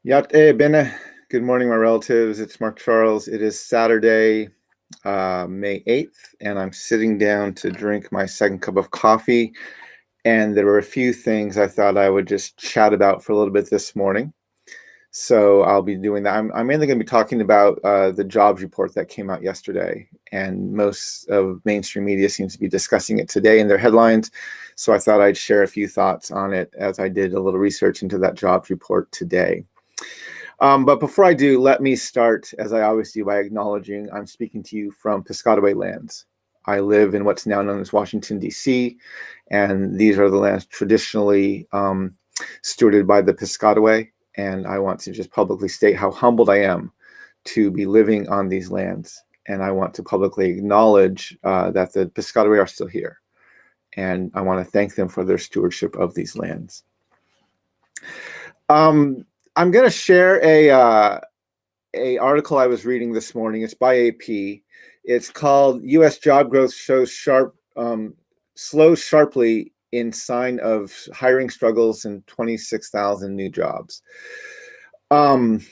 Ja, Benne. Good morning, my relatives. It's Mark Charles. It is Saturday, May 8th, and I'm sitting down to drink my second cup of coffee. And there were a few things I thought I would just chat about for a little bit this morning. So I'll be doing that. I'm mainly going to be talking about the jobs report that came out yesterday, and most of mainstream media seems to be discussing it today in their headlines. So I thought I'd share a few thoughts on it as I did a little research into that jobs report today. But before I do, let me start, as I always do, by acknowledging I'm speaking to you from Piscataway lands. I live in what's now known as Washington, D.C., and these are the lands traditionally stewarded by the Piscataway. And I want to just publicly state how humbled I am to be living on these lands. And I want to publicly acknowledge that the Piscataway are still here. And I want to thank them for their stewardship of these lands. I'm going to share a article I was reading this morning. It's by AP. It's called U.S. Job Growth Shows Slows Sharply in Sign of Hiring Struggles and 26,000 New Jobs. When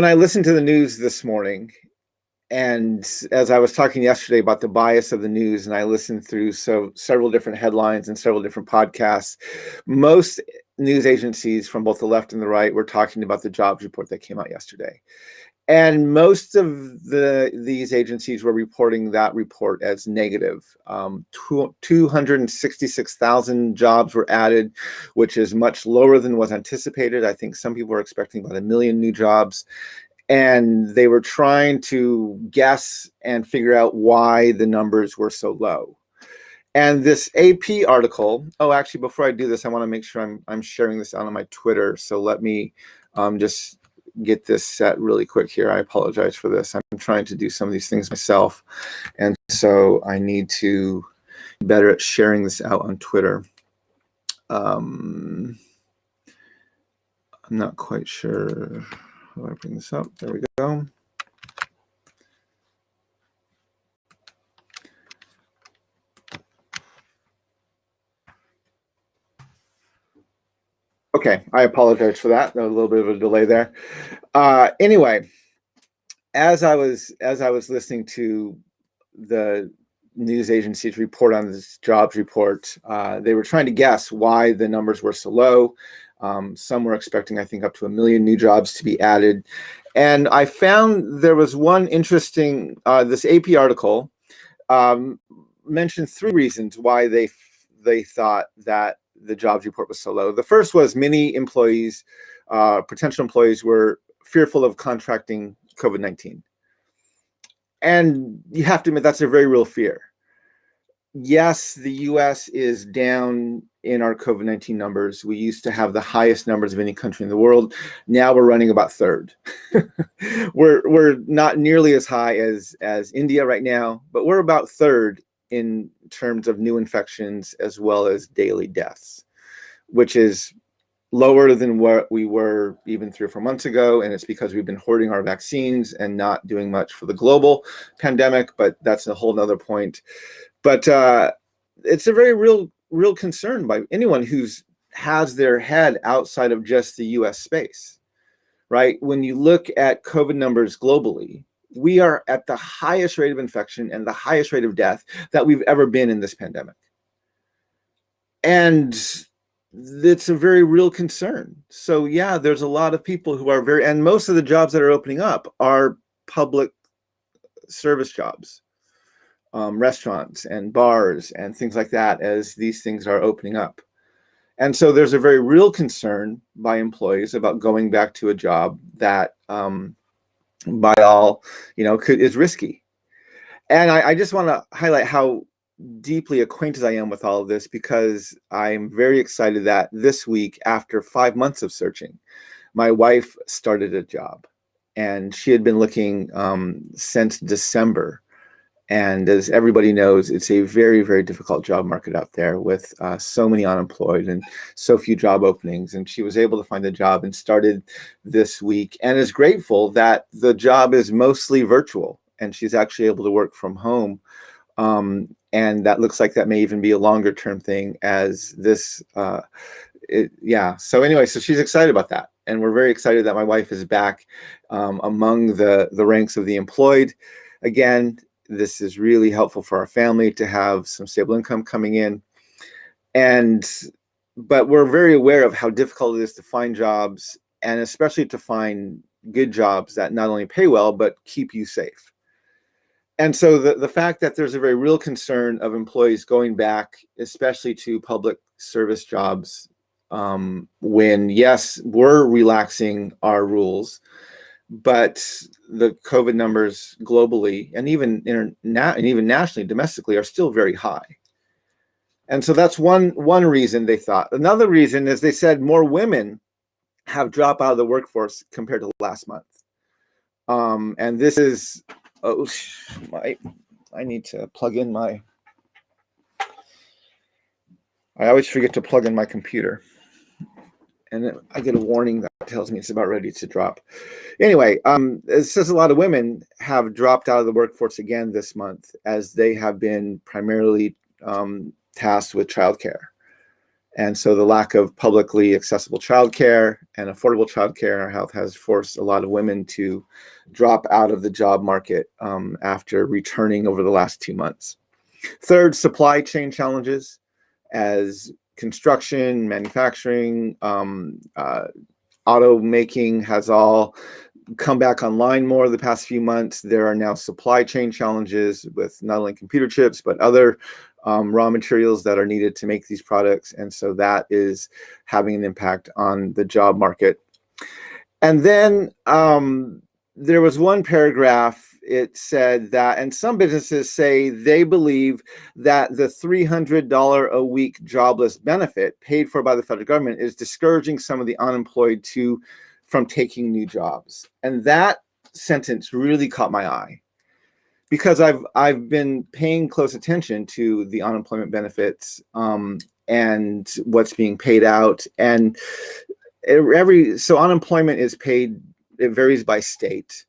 I listened to the news this morning, and as I was talking yesterday about the bias of the news, and I listened through several different headlines and several different podcasts, most news agencies from both the left and the right were talking about the jobs report that came out yesterday. And most of these agencies were reporting that report as negative. 266,000 jobs were added, which is much lower than was anticipated. I think some people were expecting about 1 million new jobs. And they were trying to guess and figure out why the numbers were so low. And this AP article, actually, before I do this, I want to make sure I'm sharing this out on my Twitter. So let me just get this set really quick here. I apologize for this. I'm trying to do some of these things myself. And so I need to be better at sharing this out on Twitter. I'm not quite sure. How do I bring this up? There we go. Okay, I apologize for that. A little bit of a delay there. Anyway, as I was listening to the news agencies report on this jobs report, they were trying to guess why the numbers were so low. Some were expecting, I think, up to 1 million new jobs to be added. And I found there was one interesting, this AP article mentioned 3 reasons why they thought that the jobs report was so low. The first was many employees, potential employees, were fearful of contracting COVID-19. And you have to admit, that's a very real fear. Yes, the US is down in our COVID-19 numbers. We used to have the highest numbers of any country in the world. Now we're running about third. we're not nearly as high as India right now, but we're about third in terms of new infections as well as daily deaths, which is lower than what we were even 3 or 4 months ago. And it's because we've been hoarding our vaccines and not doing much for the global pandemic, but that's a whole nother point. But it's a very real concern by anyone who's has their head outside of just the US space, right? When you look at COVID numbers globally, we are at the highest rate of infection and the highest rate of death that we've ever been in this pandemic. And it's a very real concern. So yeah, there's a lot of people who are and most of the jobs that are opening up are public service jobs, restaurants and bars and things like that, as these things are opening up. And so there's a very real concern by employees about going back to a job that by all, is risky. And I just want to highlight how deeply acquainted I am with all of this, because I'm very excited that this week, after 5 months of searching, my wife started a job, and she had been looking since December. And as everybody knows, it's a very, very difficult job market out there with so many unemployed and so few job openings. And she was able to find a job and started this week, and is grateful that the job is mostly virtual and she's actually able to work from home. And that looks like that may even be a longer term thing, as this yeah. So anyway, so she's excited about that, and we're very excited that my wife is back among the ranks of the employed. Again, this is really helpful for our family to have some stable income coming in, but we're very aware of how difficult it is to find jobs, and especially to find good jobs that not only pay well but keep you safe. And so the fact that there's a very real concern of employees going back, especially to public service jobs, when, yes, we're relaxing our rules, but the COVID numbers globally and even nationally, domestically, are still very high. And so that's one reason they thought. Another reason is they said more women have dropped out of the workforce compared to last month. And this is, I need to plug in I always forget to plug in my computer, and I get a warning that tells me it's about ready to drop. Anyway, it says a lot of women have dropped out of the workforce again this month, as they have been primarily tasked with childcare. And so the lack of publicly accessible childcare and affordable childcare in our health has forced a lot of women to drop out of the job market after returning over the last 2 months. Third, supply chain challenges, as construction, manufacturing, automaking has all come back online more the past few months. There are now supply chain challenges with not only computer chips, but other raw materials that are needed to make these products. And so that is having an impact on the job market. And then there was one paragraph, it said that, and some businesses say they believe that the $300 a week jobless benefit paid for by the federal government is discouraging some of the unemployed from taking new jobs. And that sentence really caught my eye, because I've been paying close attention to the unemployment benefits and what's being paid out. And so unemployment is paid, it varies by state.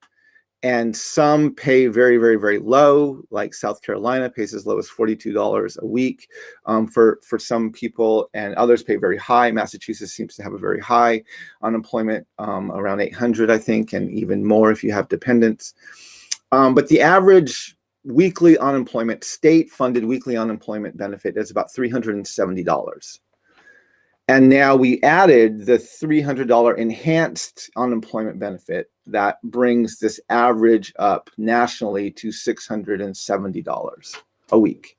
And some pay very, very, very low, like South Carolina pays as low as $42 a week for some people, and others pay very high. Massachusetts seems to have a very high unemployment, around 800, I think, and even more if you have dependents. But the average weekly unemployment, state-funded weekly unemployment benefit is about $370. And now we added the $300 enhanced unemployment benefit that brings this average up nationally to $670 a week.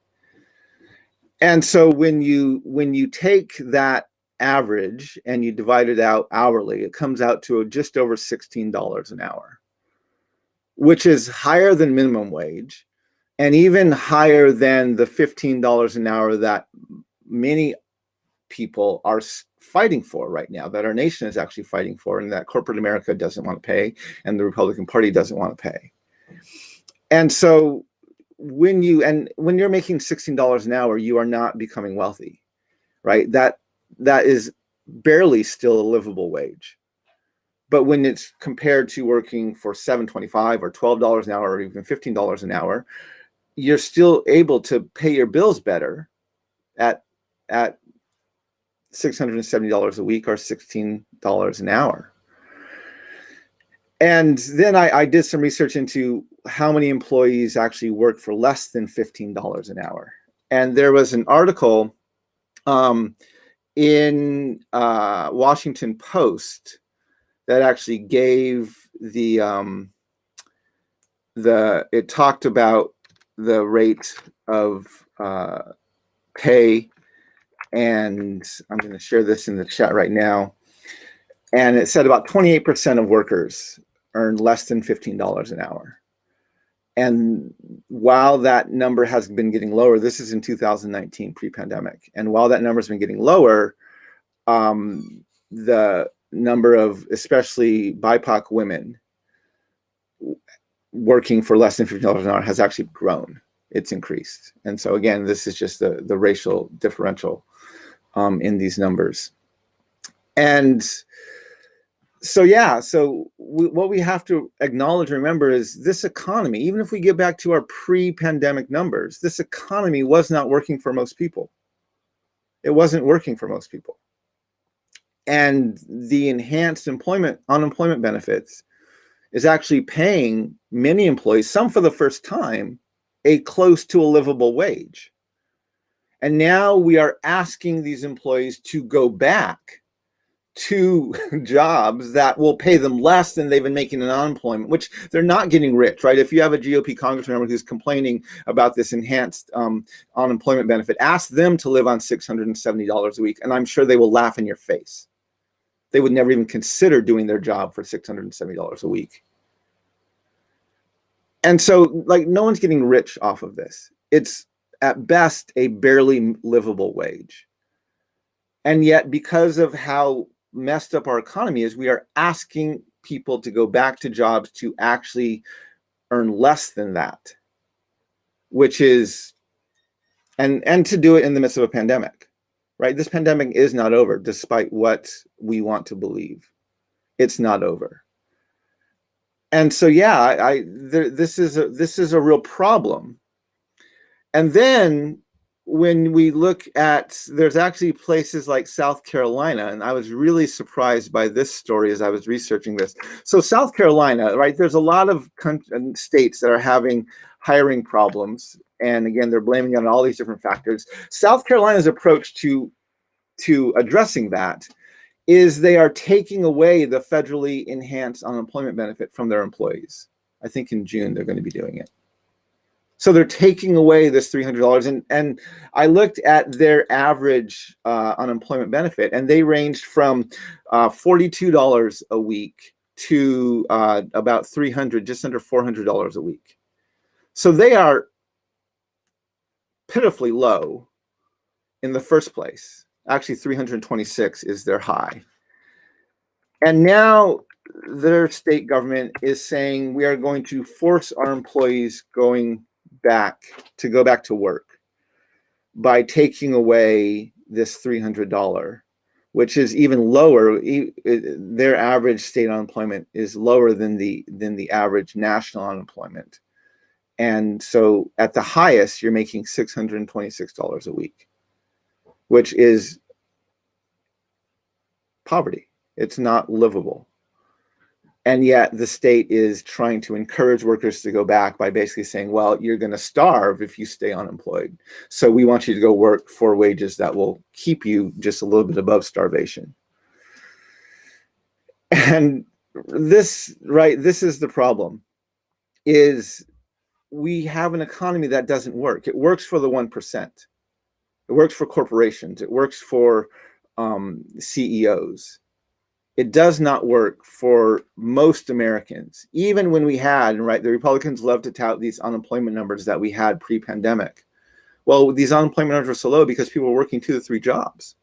And so when you take that average and you divide it out hourly, it comes out to just over $16 an hour, which is higher than minimum wage and even higher than the $15 an hour that many people are fighting for right now, that our nation is actually fighting for, and that corporate America doesn't want to pay, and the Republican Party doesn't want to pay. And so when you're making $16 an hour, you are not becoming wealthy, right? That is barely still a livable wage. But when it's compared to working for $7.25 or $12 an hour or even $15 an hour, you're still able to pay your bills better at $670 a week or $16 an hour. And then I did some research into how many employees actually work for less than $15 an hour. And there was an article in Washington Post that actually gave it talked about the rate of pay. And I'm going to share this in the chat right now. And it said about 28% of workers earn less than $15 an hour. And while that number has been getting lower, this is in 2019, pre-pandemic. And while that number has been getting lower, the number of especially BIPOC women working for less than $15 an hour has actually grown. It's increased. And so again, this is just the racial differential in these numbers. And so, yeah, what we have to acknowledge and remember is this economy, even if we get back to our pre-pandemic numbers, this economy was not working for most people. It wasn't working for most people. And the enhanced unemployment benefits is actually paying many employees, some for the first time, a close to a livable wage. And now we are asking these employees to go back to jobs that will pay them less than they've been making in unemployment, which they're not getting rich, right? If you have a GOP congressman member who's complaining about this enhanced unemployment benefit, ask them to live on $670 a week, and I'm sure they will laugh in your face. They would never even consider doing their job for $670 a week. And so, like, no one's getting rich off of this. It's at best a barely livable wage. And yet, because of how messed up our economy is, we are asking people to go back to jobs to actually earn less than that, which is, and to do it in the midst of a pandemic, right? This pandemic is not over, despite what we want to believe. It's not over. And so, yeah, this is a real problem. And then when we look at, there's actually places like South Carolina, and I was really surprised by this story as I was researching this. So South Carolina, right, there's a lot of states that are having hiring problems. And again, they're blaming it on all these different factors. South Carolina's approach to addressing that is they are taking away the federally enhanced unemployment benefit from their employees. I think in June they're going to be doing it. So they're taking away this $300. And I looked at their average unemployment benefit, and they ranged from $42 a week to about $300, just under $400 a week. So they are pitifully low in the first place. Actually, 326 is their high. And now their state government is saying we are going to force our employees go back to work by taking away this $300, which is even lower. Their average state unemployment is lower than the average national unemployment. And so at the highest, you're making $626 a week, which is poverty. It's not livable. And yet the state is trying to encourage workers to go back by basically saying, well, you're going to starve if you stay unemployed. So we want you to go work for wages that will keep you just a little bit above starvation. And this, right, this is the problem, is we have an economy that doesn't work. It works for the 1%. It works for corporations. It works for CEOs. It does not work for most Americans. Even when we had, right, the Republicans love to tout these unemployment numbers that we had pre-pandemic. Well, these unemployment numbers were so low because people were working 2 to 3 jobs,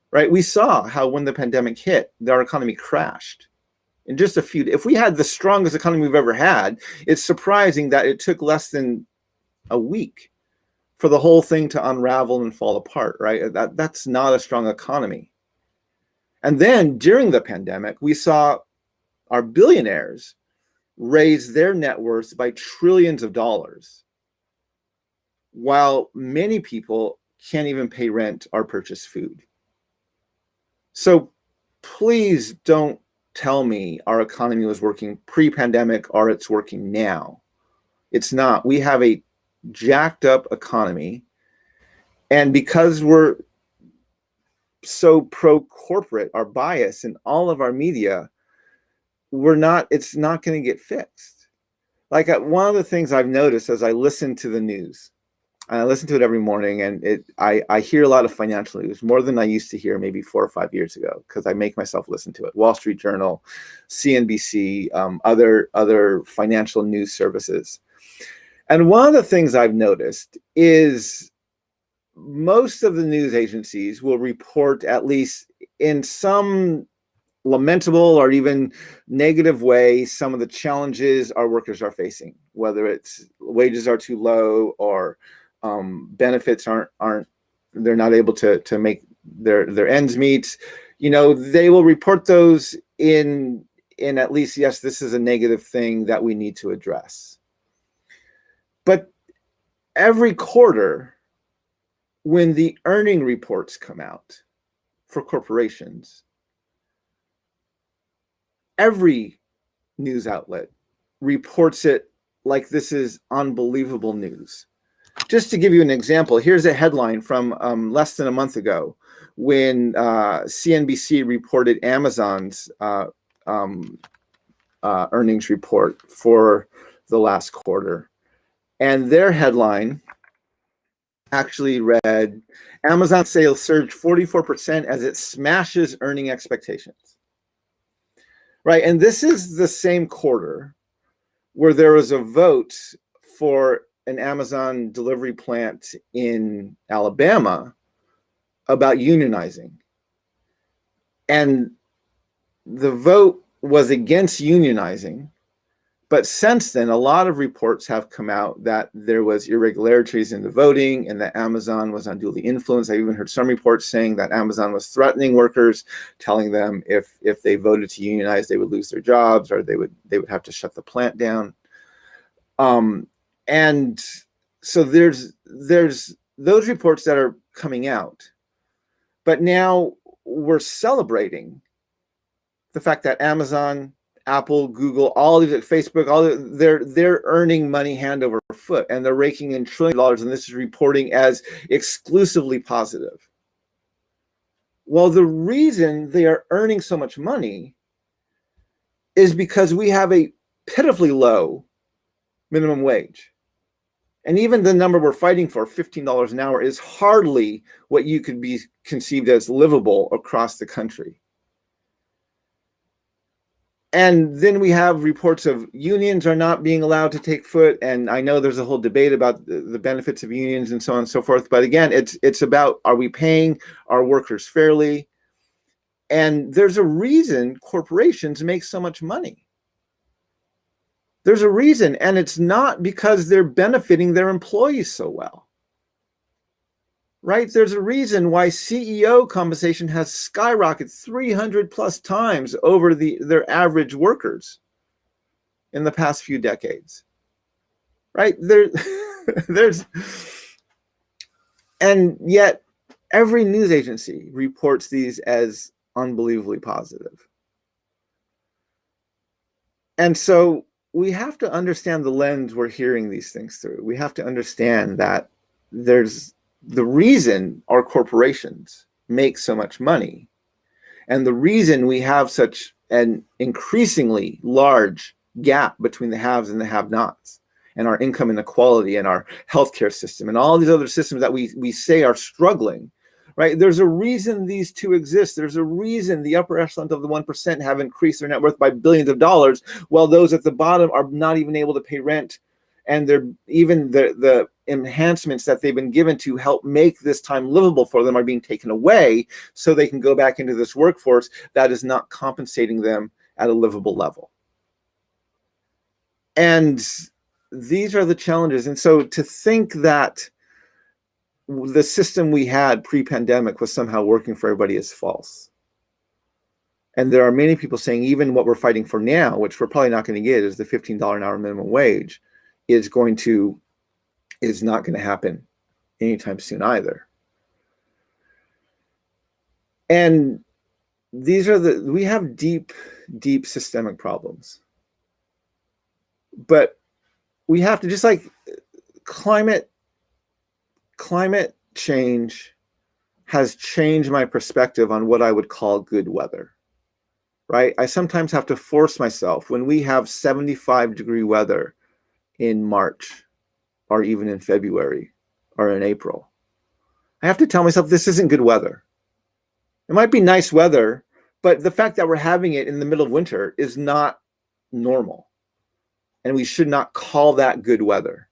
right? We saw how when the pandemic hit, our economy crashed. In just a few, if we had the strongest economy we've ever had, it's surprising that it took less than a week for the whole thing to unravel and fall apart, right? That's not a strong economy. And then during the pandemic, we saw our billionaires raise their net worths by trillions of dollars, while many people can't even pay rent or purchase food. So please don't tell me our economy was working pre-pandemic or it's working now. It's not. We have a jacked up economy. And because we're so pro-corporate, our bias in all of our media, it's not going to get fixed. Like one of the things I've noticed as I listen to the news, and I listen to it every morning, and I hear a lot of financial news, more than I used to hear maybe 4 or 5 years ago, because I make myself listen to it. Wall Street Journal, CNBC, other financial news services. And one of the things I've noticed is most of the news agencies will report, at least in some lamentable or even negative way, some of the challenges our workers are facing, whether it's wages are too low or benefits aren't they're not able to make their ends meet. You know, they will report those in at least, yes, this is a negative thing that we need to address. But every quarter, when the earning reports come out for corporations, every news outlet reports it like this is unbelievable news. Just to give you an example, here's a headline from less than a month ago when CNBC reported Amazon's earnings report for the last quarter. And their headline actually read, Amazon sales surged 44% as it smashes earning expectations. Right, and this is the same quarter where there was a vote for an Amazon delivery plant in Alabama about unionizing. And the vote was against unionizing. But since then, a lot of reports have come out that there was irregularities in the voting and that Amazon was unduly influenced. I even heard some reports saying that Amazon was threatening workers, telling them if they voted to unionize, they would lose their jobs or they would have to shut the plant down. And so there's those reports that are coming out. But now we're celebrating the fact that Amazon, Apple, Google, all these, Facebook, they're earning money hand over foot, and they're raking in $trillions of dollars, and this is reporting as exclusively positive. Well, the reason they are earning so much money is because we have a pitifully low minimum wage. And even the number we're fighting for, $15 an hour, is hardly what you could be conceived as livable across the country. And then we have reports of unions are not being allowed to take foot. And I know there's a whole debate about the benefits of unions and so on and so forth. But again, it's about, are we paying our workers fairly? And there's a reason corporations make so much money. There's a reason, and it's not because they're benefiting their employees so well. Right? There's a reason why CEO compensation has skyrocketed 300 plus times over their average workers in the past few decades. Right? And yet every news agency reports these as unbelievably positive. And so we have to understand the lens we're hearing these things through. We have to understand that there's the reason our corporations make so much money, and the reason we have such an increasingly large gap between the haves and the have-nots, and our income inequality and our healthcare system and all these other systems that we say are struggling, right? There's a reason these two exist. There's a reason the upper echelon of the 1% have increased their net worth by billions of dollars, while those at the bottom are not even able to pay rent. And they're even the enhancements that they've been given to help make this time livable for them are being taken away so they can go back into this workforce that is not compensating them at a livable level. And these are the challenges. And so to think that the system we had pre-pandemic was somehow working for everybody is false. And there are many people saying even what we're fighting for now, which we're probably not going to get, is the $15 an hour minimum wage, is not going to happen anytime soon either. And we have deep systemic problems. But we have to, just like climate change has changed my perspective on what I would call good weather, right? I sometimes have to force myself, when we have 75-degree weather in March or even in February or in April, I have to tell myself this isn't good weather. It might be nice weather, but the fact that we're having it in the middle of winter is not normal. And we should not call that good weather,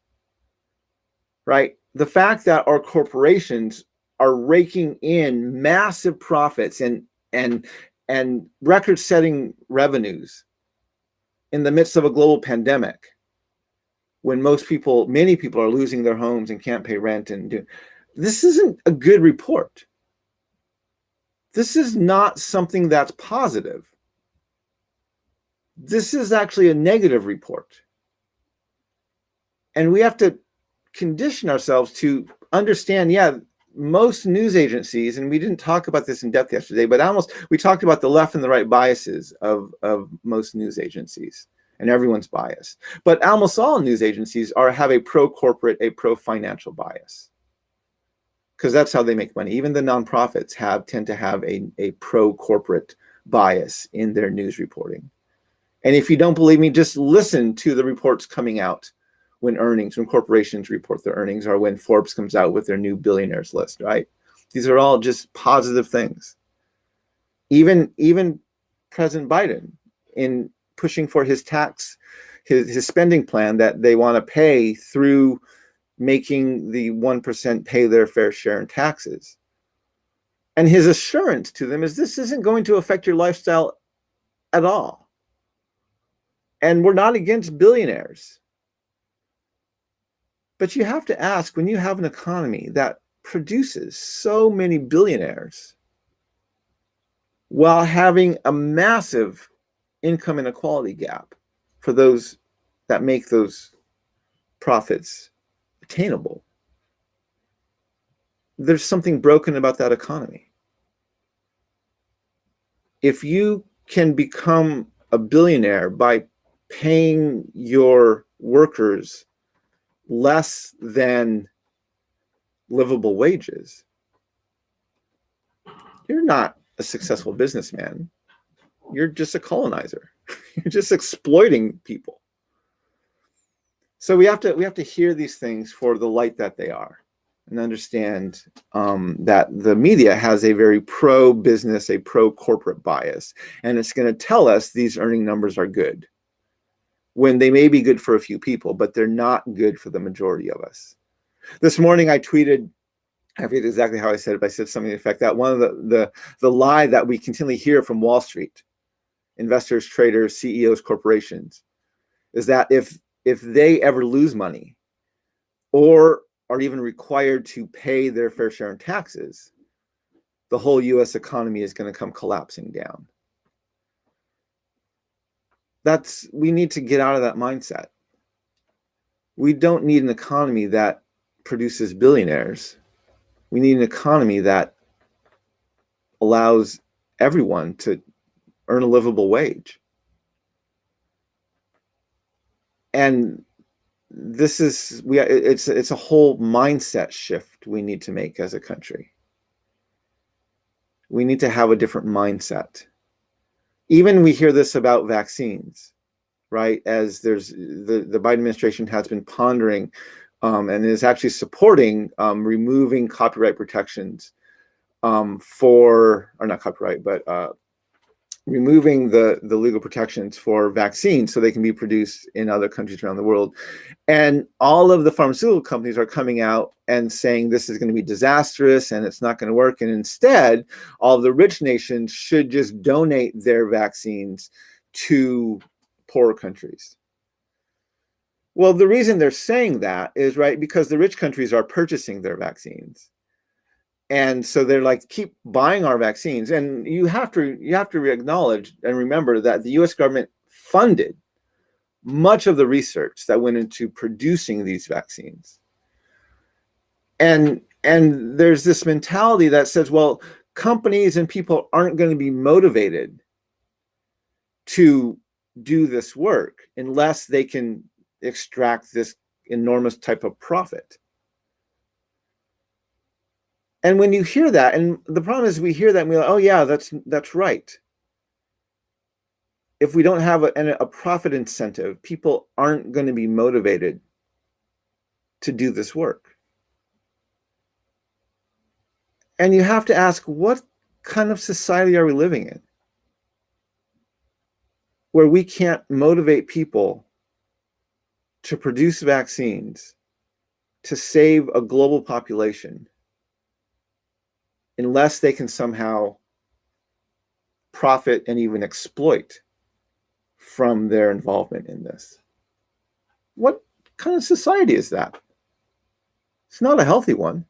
right? The fact that our corporations are raking in massive profits and record-setting revenues in the midst of a global pandemic, when many people are losing their homes and can't pay rent, this isn't a good report. This is not something that's positive. This is actually a negative report. And we have to condition ourselves to understand, yeah, most news agencies, and we didn't talk about this in depth yesterday, but we talked about the left and the right biases of most news agencies, and everyone's bias. But almost all news agencies have a pro-corporate, a pro-financial bias, because that's how they make money. Even the nonprofits tend to have a pro-corporate bias in their news reporting. And if you don't believe me, just listen to the reports coming out when corporations report their earnings, or when Forbes comes out with their new billionaires list, right? These are all just positive things. Even President Biden, in pushing for his spending plan that they want to pay through making the 1% pay their fair share in taxes. And his assurance to them is, this isn't going to affect your lifestyle at all. And we're not against billionaires. But you have to ask, when you have an economy that produces so many billionaires while having a massive income inequality gap for those that make those profits attainable, there's something broken about that economy. If you can become a billionaire by paying your workers less than livable wages, you're not a successful businessman. You're just a colonizer. You're just exploiting people. So we have to hear these things for the light that they are, and understand that the media has a very pro-business, a pro-corporate bias, and it's going to tell us these earning numbers are good, when they may be good for a few people, but they're not good for the majority of us. This morning I tweeted, I forget exactly how I said it, but I said something to the effect that one of the lie that we continually hear from Wall Street, investors, traders, CEOs, corporations, is that if they ever lose money or are even required to pay their fair share in taxes, the whole US economy is going to come collapsing down. We need to get out of that mindset. We don't need an economy that produces billionaires. We need an economy that allows everyone to earn a livable wage. And it's a whole mindset shift we need to make as a country. We need to have a different mindset. Even we hear this about vaccines, right? As there's the Biden administration has been pondering and is actually supporting removing copyright protections removing the legal protections for vaccines so they can be produced in other countries around the world. And all of the pharmaceutical companies are coming out and saying this is going to be disastrous and it's not going to work. And instead, all of the rich nations should just donate their vaccines to poorer countries. Well, the reason they're saying that is, right, because the rich countries are purchasing their vaccines. And so they're like, keep buying our vaccines. And you have to acknowledge and remember that the US government funded much of the research that went into producing these vaccines. And there's this mentality that says, well, companies and people aren't going to be motivated to do this work unless they can extract this enormous type of profit. And when you hear that, and the problem is we hear that and we're like, oh yeah, that's right. If we don't have a profit incentive, people aren't going to be motivated to do this work. And you have to ask, what kind of society are we living in, where we can't motivate people to produce vaccines to save a global population unless they can somehow profit and even exploit from their involvement in this? What kind of society is that? It's not a healthy one.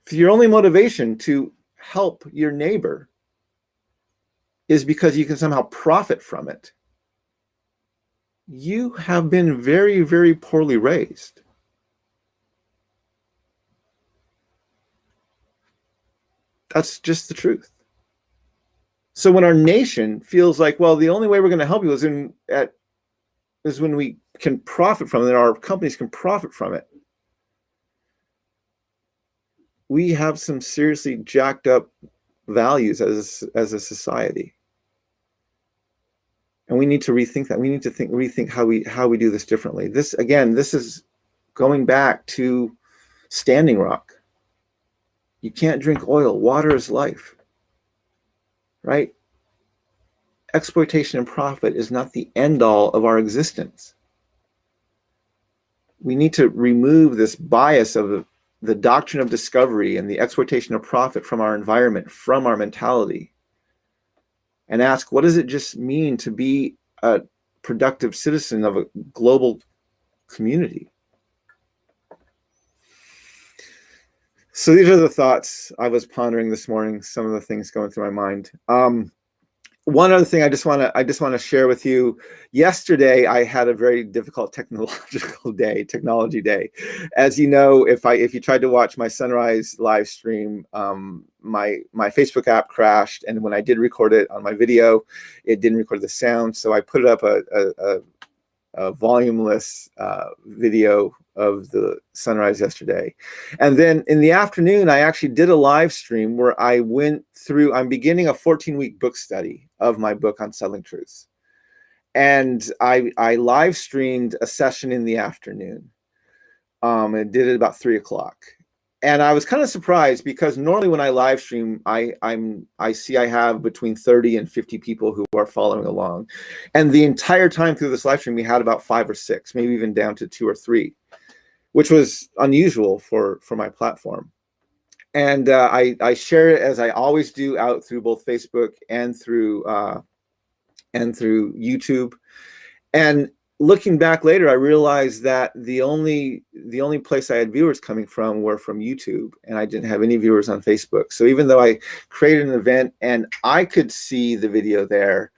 If your only motivation to help your neighbor is because you can somehow profit from it, you have been very, very poorly raised. That's just the truth. So when our nation feels like, well, the only way we're going to help you is when we can profit from it, and our companies can profit from it, we have some seriously jacked up values as a society. And we need to rethink that. We need to rethink how we do this differently. This is going back to Standing Rock. You can't drink oil. Water is life, right? Exploitation and profit is not the end all of our existence. We need to remove this bias of the doctrine of discovery and the exploitation of profit from our environment, from our mentality, and ask, what does it just mean to be a productive citizen of a global community? So these are the thoughts I was pondering this morning, some of the things going through my mind. One other thing I just want to share with you. Yesterday, I had a very difficult technology day. As you know, if you tried to watch my sunrise live stream, my Facebook app crashed, and when I did record it on my video, it didn't record the sound. So I put up a volumeless video of the sunrise yesterday. And then in the afternoon, I actually did a live stream where I went through, I'm beginning a 14-week book study of my book on Selling Truths. And I live streamed a session in the afternoon. And did it about 3 o'clock. And I was kind of surprised because normally when I live stream, I see I have between 30 and 50 people who are following along. And the entire time through this live stream, we had about 5 or 6, maybe even down to 2 or 3, which was unusual for my platform. And I share it, as I always do, out through both Facebook and through YouTube. And looking back later, I realized that the only place I had viewers coming from were from YouTube, and I didn't have any viewers on Facebook. So even though I created an event and I could see the video there,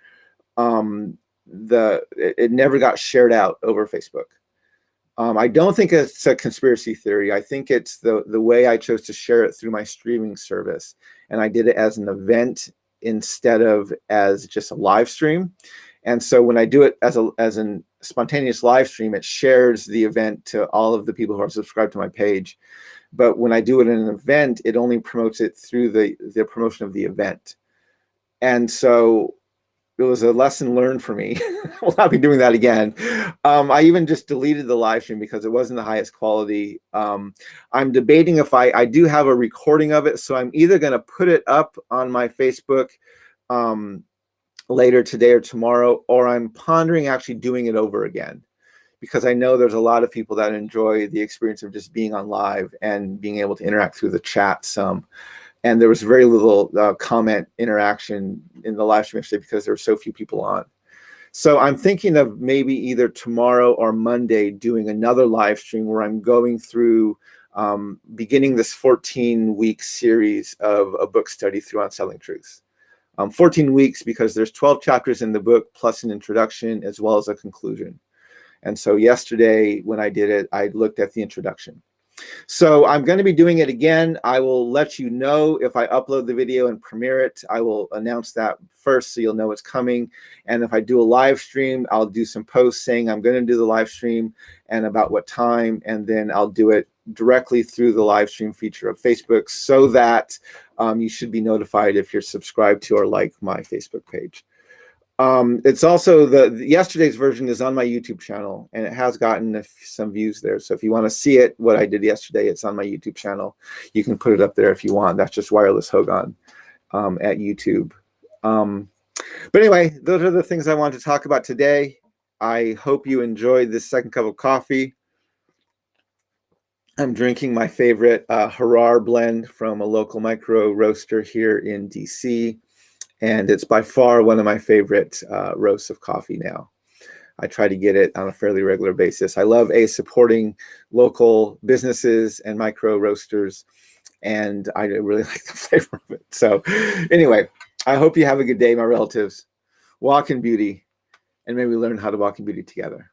it never got shared out over Facebook. I don't think it's a conspiracy theory. I think it's the way I chose to share it through my streaming service, and I did it as an event instead of as just a live stream. And so when I do it as a spontaneous live stream, it shares the event to all of the people who are subscribed to my page. But when I do it in an event, it only promotes it through the promotion of the event. And so it was a lesson learned for me. We'll not be doing that again. I even just deleted the live stream because it wasn't the highest quality. I'm debating if I do have a recording of it. So I'm either going to put it up on my Facebook later today or tomorrow, or I'm pondering actually doing it over again, because I know there's a lot of people that enjoy the experience of just being on live and being able to interact through the chat some. And there was very little comment interaction in the live stream yesterday because there were so few people on. So I'm thinking of maybe either tomorrow or Monday doing another live stream where I'm going through beginning this 14-week series of a book study through On Selling Truths. 14 weeks because there's 12 chapters in the book plus an introduction as well as a conclusion. And so yesterday when I did it, I looked at the introduction. So I'm going to be doing it again. I will let you know if I upload the video and premiere it. I will announce that first so you'll know it's coming. And if I do a live stream, I'll do some posts saying I'm going to do the live stream and about what time. And then I'll do it directly through the live stream feature of Facebook so that you should be notified if you're subscribed to or like my Facebook page. It's also yesterday's version is on my YouTube channel, and it has gotten some views there. So if you want to see it, what I did yesterday, it's on my YouTube channel. You can put it up there if you want. That's just Wireless Hogan at YouTube. But anyway, those are the things I want to talk about today. I hope you enjoyed this second cup of coffee. I'm drinking my favorite Harar blend from a local micro roaster here in DC. And it's by far one of my favorite roasts of coffee now. I try to get it on a fairly regular basis. I love supporting local businesses and micro roasters, and I really like the flavor of it. So anyway, I hope you have a good day, my relatives. Walk in beauty, and maybe learn how to walk in beauty together.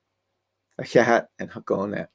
A chat and hook on that.